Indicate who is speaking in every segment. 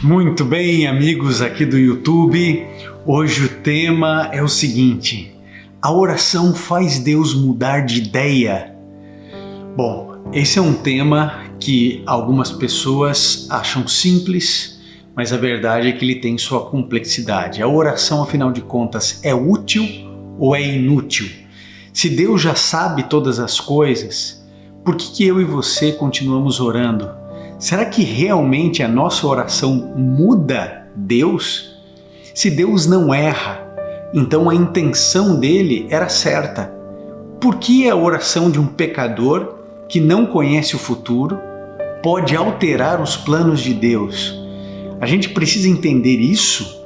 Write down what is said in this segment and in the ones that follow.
Speaker 1: Muito bem, amigos aqui do YouTube. Hoje o tema é o seguinte: a oração faz Deus mudar de ideia? Bom, esse é um tema que algumas pessoas acham simples, mas a verdade é que ele tem sua complexidade. A oração, afinal de contas, é útil ou é inútil? Se Deus já sabe todas as coisas, por que eu e você continuamos orando? Será que realmente a nossa oração muda Deus? Se Deus não erra, então a intenção dele era certa. Por que a oração de um pecador que não conhece o futuro pode alterar os planos de Deus? A gente precisa entender isso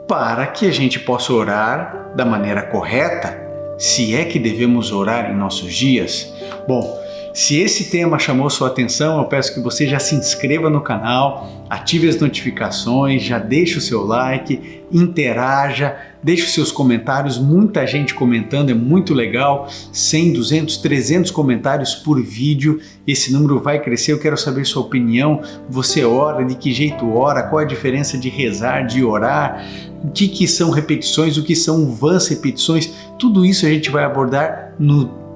Speaker 1: para que a gente possa orar da maneira correta, se é que devemos orar em nossos dias. Bom, se esse tema chamou sua atenção, eu peço que você já se inscreva no canal, ative as notificações, já deixe o seu like, interaja, deixe os seus comentários. Muita gente comentando, é muito legal, 100, 200, 300 comentários por vídeo, esse número vai crescer. Eu quero saber sua opinião. Você ora, de que jeito ora, qual a diferença de rezar, de orar, o que são repetições, o que são vãs repetições. Tudo isso a gente vai abordar no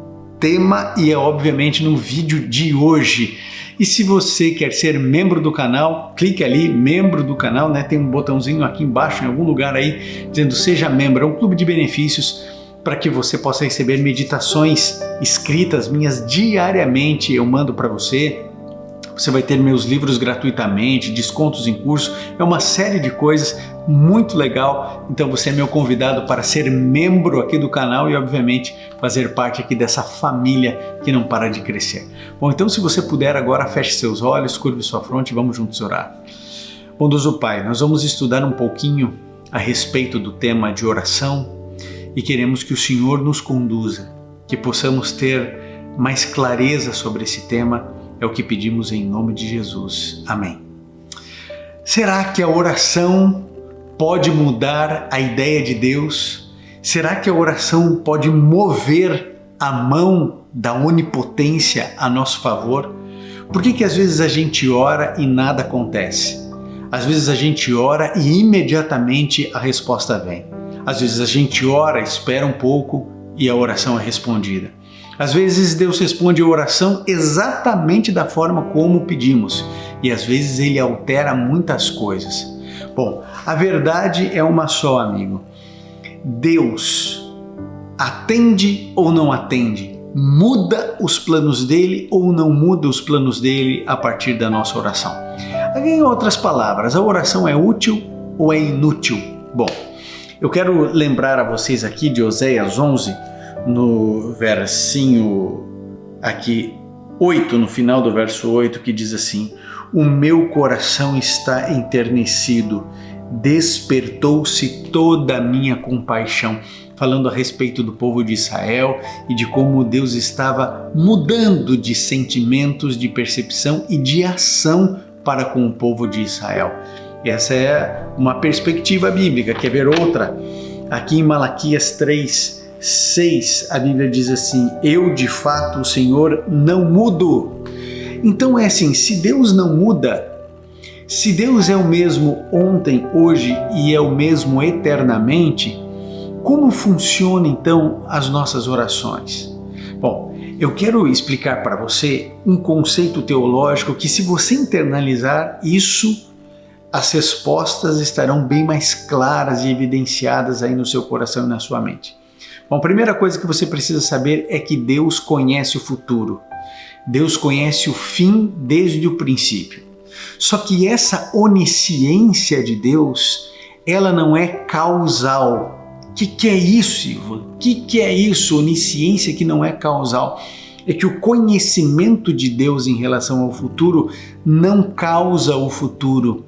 Speaker 1: tema e obviamente no vídeo de hoje. E se você quer ser membro do canal, clique ali, membro do canal, né? Tem um botãozinho aqui embaixo, em algum lugar aí, dizendo seja membro. É um clube de benefícios para que você possa receber meditações escritas minhas diariamente. Eu mando para você. Você vai ter meus livros gratuitamente, descontos em curso, é uma série de coisas muito legal. Então você é meu convidado para ser membro aqui do canal e obviamente fazer parte aqui dessa família que não para de crescer. Bom, então se você puder agora, feche seus olhos, curve sua fronte e vamos juntos orar. Bondoso Pai, nós vamos estudar um pouquinho a respeito do tema de oração e queremos que o Senhor nos conduza, que possamos ter mais clareza sobre esse tema. É o que pedimos em nome de Jesus. Amém. Será que a oração pode mudar a ideia de Deus? Será que a oração pode mover a mão da onipotência a nosso favor? Por que às vezes a gente ora e nada acontece? Às vezes a gente ora e imediatamente a resposta vem. Às vezes a gente ora, espera um pouco e a oração é respondida. Às vezes Deus responde a oração exatamente da forma como pedimos e às vezes Ele altera muitas coisas. Bom, a verdade é uma só, amigo. Deus atende ou não atende? Muda os planos dele ou não muda os planos dele a partir da nossa oração? Em outras palavras, a oração é útil ou é inútil? Bom, eu quero lembrar a vocês aqui de Oséias 11, no versinho aqui 8, no final do verso 8, que diz assim: o meu coração está enternecido, despertou-se toda a minha compaixão, falando a respeito do povo de Israel e de como Deus estava mudando de sentimentos, de percepção e de ação para com o povo de Israel. Essa é uma perspectiva bíblica. Quer ver outra? Aqui em Malaquias 3:6, a Bíblia diz assim: eu de fato, o Senhor, não mudo. Então é assim, se Deus não muda, se Deus é o mesmo ontem, hoje e é o mesmo eternamente, como funcionam então as nossas orações? Bom, eu quero explicar para você um conceito teológico que, se você internalizar isso, as respostas estarão bem mais claras e evidenciadas aí no seu coração e na sua mente. Bom, a primeira coisa que você precisa saber é que Deus conhece o futuro. Deus conhece o fim desde o princípio. Só que essa onisciência de Deus, ela não é causal. O que é isso, Silvio? O que é isso, onisciência que não é causal? É que o conhecimento de Deus em relação ao futuro não causa o futuro.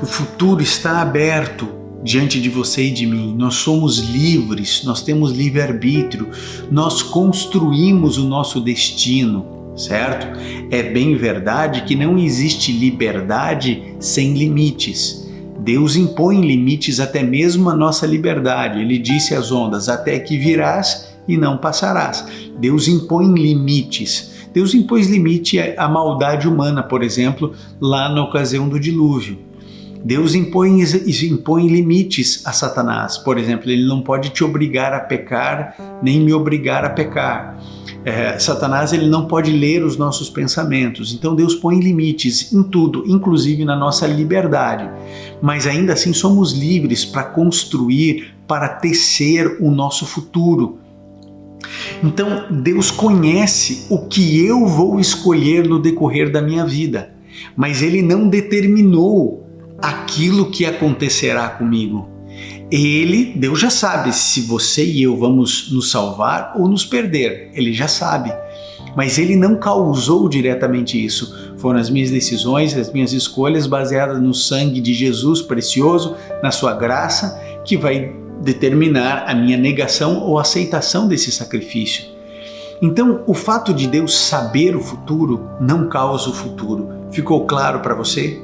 Speaker 1: O futuro está aberto diante de você e de mim. Nós somos livres, nós temos livre-arbítrio, nós construímos o nosso destino, certo? É bem verdade que não existe liberdade sem limites. Deus impõe limites até mesmo à nossa liberdade. Ele disse às ondas: até que virás e não passarás. Deus impõe limites. Deus impôs limite à maldade humana, por exemplo, lá na ocasião do dilúvio. Deus impõe limites a Satanás. Por exemplo, ele não pode te obrigar a pecar, nem me obrigar a pecar. Satanás ele não pode ler os nossos pensamentos. Então Deus põe limites em tudo, inclusive na nossa liberdade. Mas ainda assim somos livres para construir, para tecer o nosso futuro. Então Deus conhece o que eu vou escolher no decorrer da minha vida, mas Ele não determinou aquilo que acontecerá comigo. Deus já sabe se você e eu vamos nos salvar ou nos perder. Ele já sabe. Mas Ele não causou diretamente isso. Foram as minhas decisões, as minhas escolhas baseadas no sangue de Jesus precioso, na sua graça, que vai determinar a minha negação ou aceitação desse sacrifício. Então, o fato de Deus saber o futuro não causa o futuro. Ficou claro para você?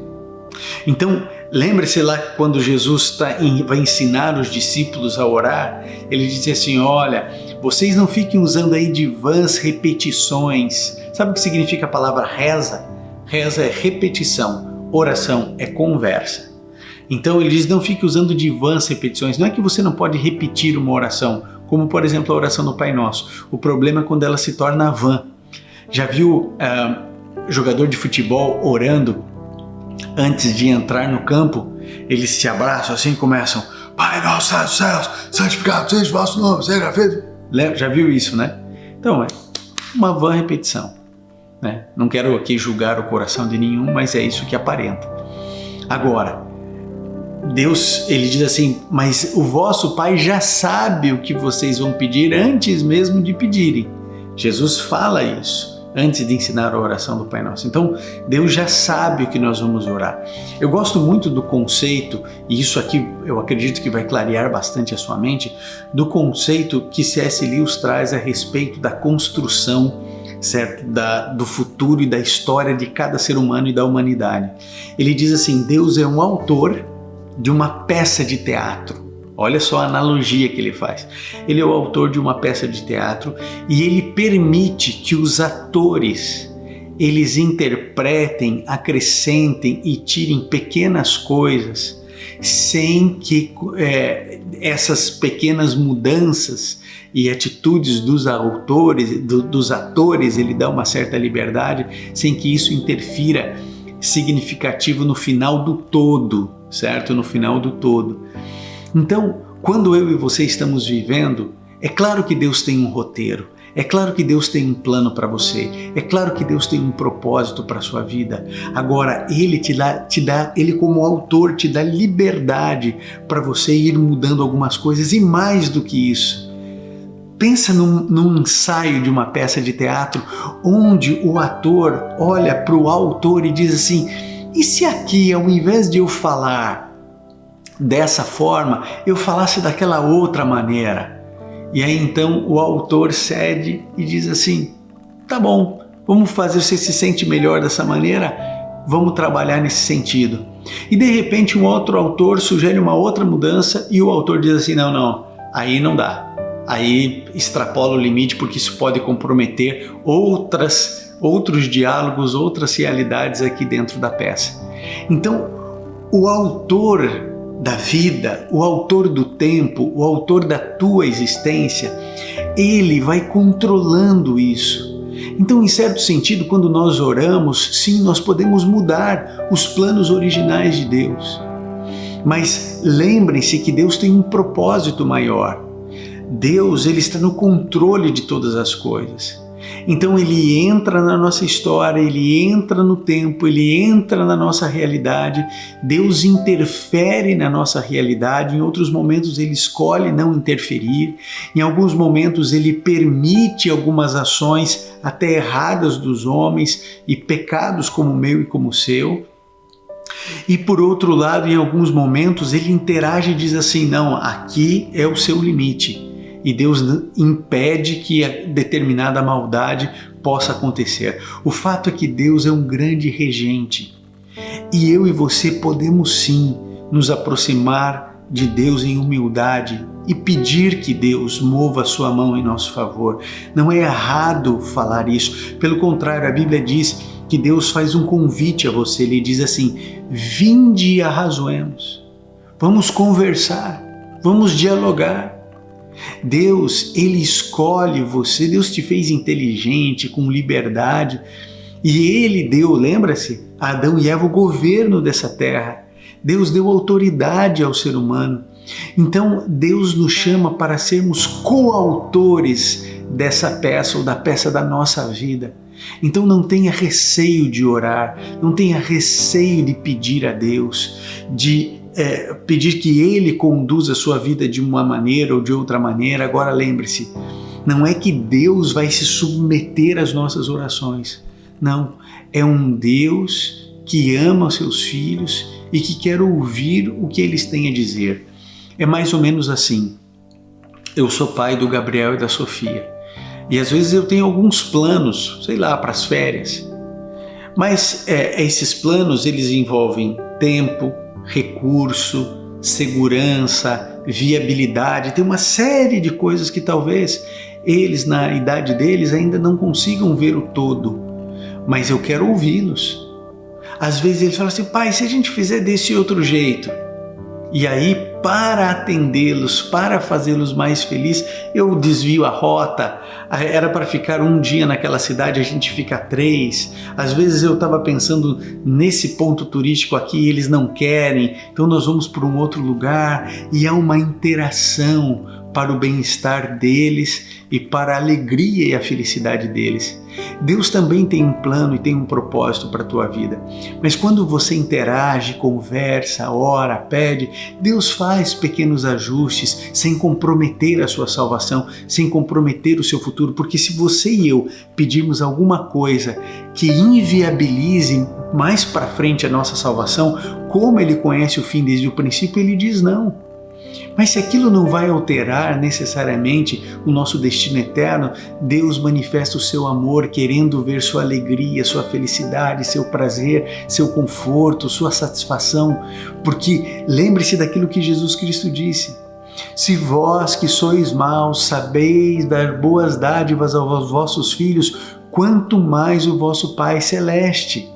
Speaker 1: Então, lembre-se lá quando Jesus vai ensinar os discípulos a orar, ele disse assim, olha, vocês não fiquem usando aí de vãs repetições. Sabe o que significa a palavra reza? Reza é repetição, oração é conversa. Então ele diz, não fique usando de vãs repetições. Não é que você não pode repetir uma oração, como por exemplo a oração do Pai Nosso. O problema é quando ela se torna vã. Já viu jogador de futebol orando antes de entrar no campo? Eles se abraçam assim e começam, Pai Nosso dos céus, santificado seja o vosso nome, seja feito. Já viu isso, né? Então é uma vã repetição, né? Não quero aqui julgar o coração de nenhum, mas é isso que aparenta. Agora, Deus, ele diz assim, mas o vosso Pai já sabe o que vocês vão pedir antes mesmo de pedirem. Jesus fala isso antes de ensinar a oração do Pai Nosso. Então, Deus já sabe o que nós vamos orar. Eu gosto muito do conceito, e isso aqui eu acredito que vai clarear bastante a sua mente, do conceito que C.S. Lewis traz a respeito da construção, certo? Do futuro e da história de cada ser humano e da humanidade. Ele diz assim, Deus é um autor de uma peça de teatro. Olha só a analogia que ele faz. Ele é o autor de uma peça de teatro e ele permite que os atores eles interpretem, acrescentem e tirem pequenas coisas sem que essas pequenas mudanças e atitudes dos atores, ele dá uma certa liberdade sem que isso interfira significativo no final do todo, certo? No final do todo. Então, quando eu e você estamos vivendo, é claro que Deus tem um roteiro, é claro que Deus tem um plano para você, é claro que Deus tem um propósito para a sua vida. Agora, Ele Ele como autor te dá liberdade para você ir mudando algumas coisas e mais do que isso. Pensa num ensaio de uma peça de teatro onde o ator olha para o autor e diz assim, e se aqui, ao invés de eu falar dessa forma, eu falasse daquela outra maneira? E aí então o autor cede e diz assim, tá bom, vamos fazer, você se sente melhor dessa maneira? Vamos trabalhar nesse sentido. E de repente um outro autor sugere uma outra mudança e o autor diz assim, não, aí não dá. Aí extrapola o limite porque isso pode comprometer outros diálogos, outras realidades aqui dentro da peça. Então, o autor da vida, o autor do tempo, o autor da tua existência, ele vai controlando isso. Então, em certo sentido, quando nós oramos, sim, nós podemos mudar os planos originais de Deus. Mas lembrem-se que Deus tem um propósito maior. Deus, ele está no controle de todas as coisas. Então ele entra na nossa história, ele entra no tempo, ele entra na nossa realidade. Deus interfere na nossa realidade, em outros momentos ele escolhe não interferir, em alguns momentos ele permite algumas ações até erradas dos homens e pecados como o meu e como o seu. E por outro lado, em alguns momentos ele interage e diz assim, não, aqui é o seu limite. E Deus impede que a determinada maldade possa acontecer. O fato é que Deus é um grande regente. E eu e você podemos sim nos aproximar de Deus em humildade e pedir que Deus mova a sua mão em nosso favor. Não é errado falar isso. Pelo contrário, a Bíblia diz que Deus faz um convite a você. Ele diz assim: vinde e arrazoemos. Vamos conversar, vamos dialogar. Deus, Ele escolhe você, Deus te fez inteligente, com liberdade, e Ele deu, lembra-se, a Adão e Eva o governo dessa terra. Deus deu autoridade ao ser humano. Então Deus nos chama para sermos coautores dessa peça ou da peça da nossa vida. Então não tenha receio de orar, não tenha receio de pedir a Deus, de pedir que Ele conduza a sua vida de uma maneira ou de outra maneira. Agora lembre-se, não é que Deus vai se submeter às nossas orações. Não, é um Deus que ama os seus filhos e que quer ouvir o que eles têm a dizer. É mais ou menos assim. Eu sou pai do Gabriel e da Sofia. E às vezes eu tenho alguns planos, sei lá, para as férias. Mas esses planos, eles envolvem tempo, recurso, segurança, viabilidade. Tem uma série de coisas que talvez eles, na idade deles, ainda não consigam ver o todo. Mas eu quero ouvi-los. Às vezes eles falam assim: pai, se a gente fizer desse outro jeito. E aí, para atendê-los, para fazê-los mais felizes, eu desvio a rota. Era para ficar um dia naquela cidade, a gente fica 3. Às vezes eu estava pensando nesse ponto turístico aqui, eles não querem, então nós vamos para um outro lugar. E há uma interação para o bem-estar deles e para a alegria e a felicidade deles. Deus também tem um plano e tem um propósito para a tua vida. Mas quando você interage, conversa, ora, pede, Deus faz pequenos ajustes sem comprometer a sua salvação, sem comprometer o seu futuro. Porque se você e eu pedirmos alguma coisa que inviabilize mais para frente a nossa salvação, como Ele conhece o fim desde o princípio, Ele diz não. Mas se aquilo não vai alterar necessariamente o nosso destino eterno, Deus manifesta o seu amor querendo ver sua alegria, sua felicidade, seu prazer, seu conforto, sua satisfação. Porque lembre-se daquilo que Jesus Cristo disse: se vós que sois maus sabeis dar boas dádivas aos vossos filhos, quanto mais o vosso Pai Celeste.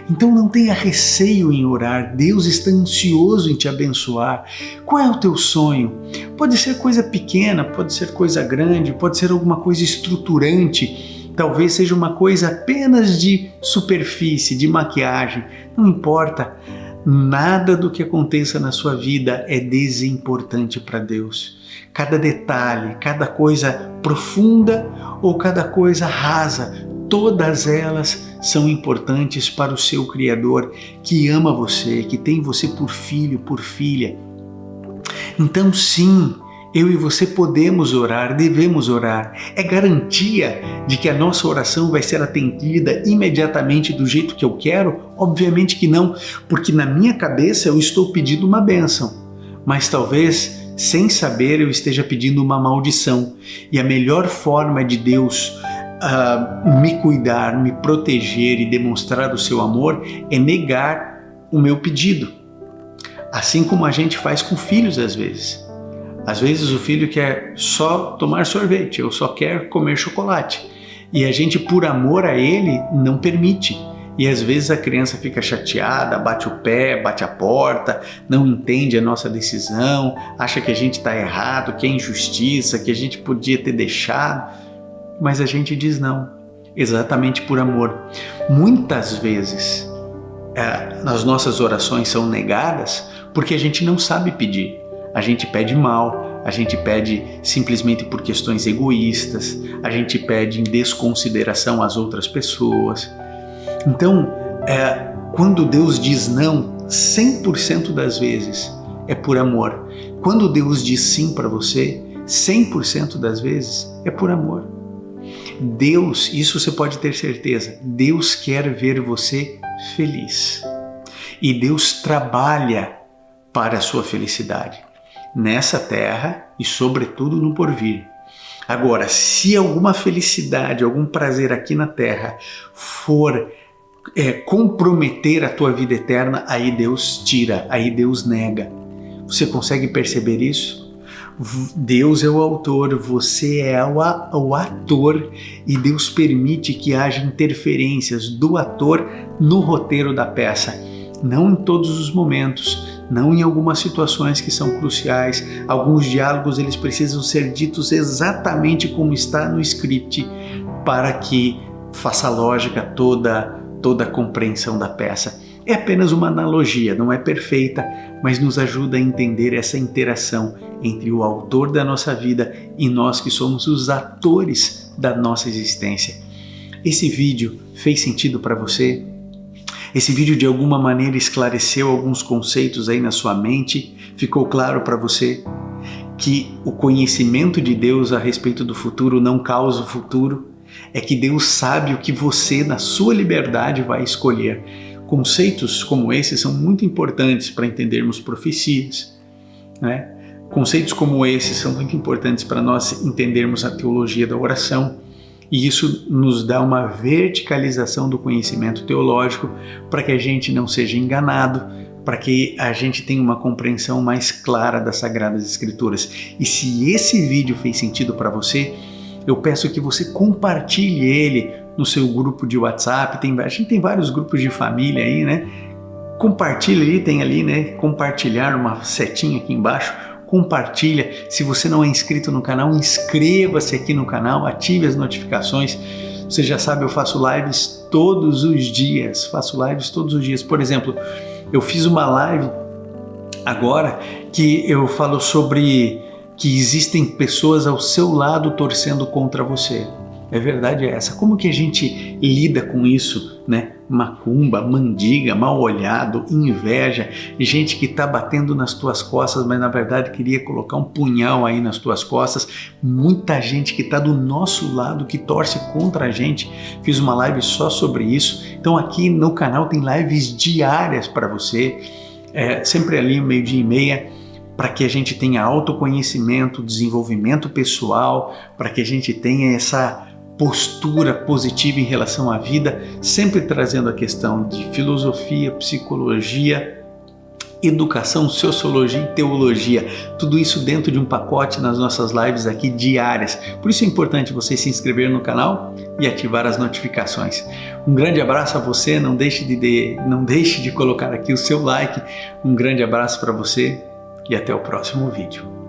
Speaker 1: Então não tenha receio em orar. Deus está ansioso em te abençoar. Qual é o teu sonho? Pode ser coisa pequena, pode ser coisa grande, pode ser alguma coisa estruturante, talvez seja uma coisa apenas de superfície, de maquiagem. Não importa. Nada do que aconteça na sua vida é desimportante para Deus. Cada detalhe, cada coisa profunda ou cada coisa rasa, todas elas são importantes para o seu Criador, que ama você, que tem você por filho, por filha. Então sim, eu e você podemos orar, devemos orar. É garantia de que a nossa oração vai ser atendida imediatamente do jeito que eu quero? Obviamente que não, porque na minha cabeça eu estou pedindo uma bênção, mas talvez sem saber eu esteja pedindo uma maldição. E a melhor forma de Deus me cuidar, me proteger e demonstrar o seu amor é negar o meu pedido. Assim como a gente faz com filhos às vezes. Às vezes o filho quer só tomar sorvete ou só quer comer chocolate. E a gente, por amor a ele, não permite. E às vezes a criança fica chateada, bate o pé, bate a porta, não entende a nossa decisão, acha que a gente está errado, que é injustiça, que a gente podia ter deixado. Mas a gente diz não, exatamente por amor. Muitas vezes as nossas orações são negadas porque a gente não sabe pedir. A gente pede mal, a gente pede simplesmente por questões egoístas, a gente pede em desconsideração às outras pessoas. Então, quando Deus diz não, 100% das vezes é por amor. Quando Deus diz sim para você, 100% das vezes é por amor. Deus, isso você pode ter certeza, Deus quer ver você feliz. E Deus trabalha para a sua felicidade, nessa terra e sobretudo no porvir. Agora, se alguma felicidade, algum prazer aqui na terra for comprometer a tua vida eterna, aí Deus tira, aí Deus nega. Você consegue perceber isso? Deus é o autor, você é o ator e Deus permite que haja interferências do ator no roteiro da peça. Não em todos os momentos, não em algumas situações que são cruciais. Alguns diálogos eles precisam ser ditos exatamente como está no script para que faça lógica toda a compreensão da peça. É apenas uma analogia, não é perfeita, mas nos ajuda a entender essa interação entre o autor da nossa vida e nós que somos os atores da nossa existência. Esse vídeo fez sentido para você? Esse vídeo de alguma maneira esclareceu alguns conceitos aí na sua mente? Ficou claro para você que o conhecimento de Deus a respeito do futuro não causa o futuro? É que Deus sabe o que você, na sua liberdade, vai escolher. Conceitos como esses são muito importantes para entendermos profecias, né? Conceitos como esses são muito importantes para nós entendermos a teologia da oração, e isso nos dá uma verticalização do conhecimento teológico para que a gente não seja enganado, para que a gente tenha uma compreensão mais clara das Sagradas Escrituras. E se esse vídeo fez sentido para você, eu peço que você compartilhe ele no seu grupo de WhatsApp. A gente tem vários grupos de família aí, né? Compartilha ali, tem ali, né? Compartilhar, uma setinha aqui embaixo. Compartilha. Se você não é inscrito no canal, inscreva-se aqui no canal, ative as notificações. Você já sabe, eu faço lives todos os dias. Por exemplo, eu fiz uma live agora que eu falo sobre que existem pessoas ao seu lado torcendo contra você. É verdade essa. Como que a gente lida com isso, né? Macumba, mandiga, mal olhado, inveja, gente que está batendo nas tuas costas, mas na verdade queria colocar um punhal aí nas tuas costas. Muita gente que está do nosso lado, que torce contra a gente. Fiz uma live só sobre isso. Então aqui no canal tem lives diárias para você, sempre ali 12:30, para que a gente tenha autoconhecimento, desenvolvimento pessoal, para que a gente tenha essa postura positiva em relação à vida, sempre trazendo a questão de filosofia, psicologia, educação, sociologia e teologia. Tudo isso dentro de um pacote nas nossas lives aqui diárias. Por isso é importante você se inscrever no canal e ativar as notificações. Um grande abraço a você, não deixe de colocar aqui o seu like. Um grande abraço para você e até o próximo vídeo.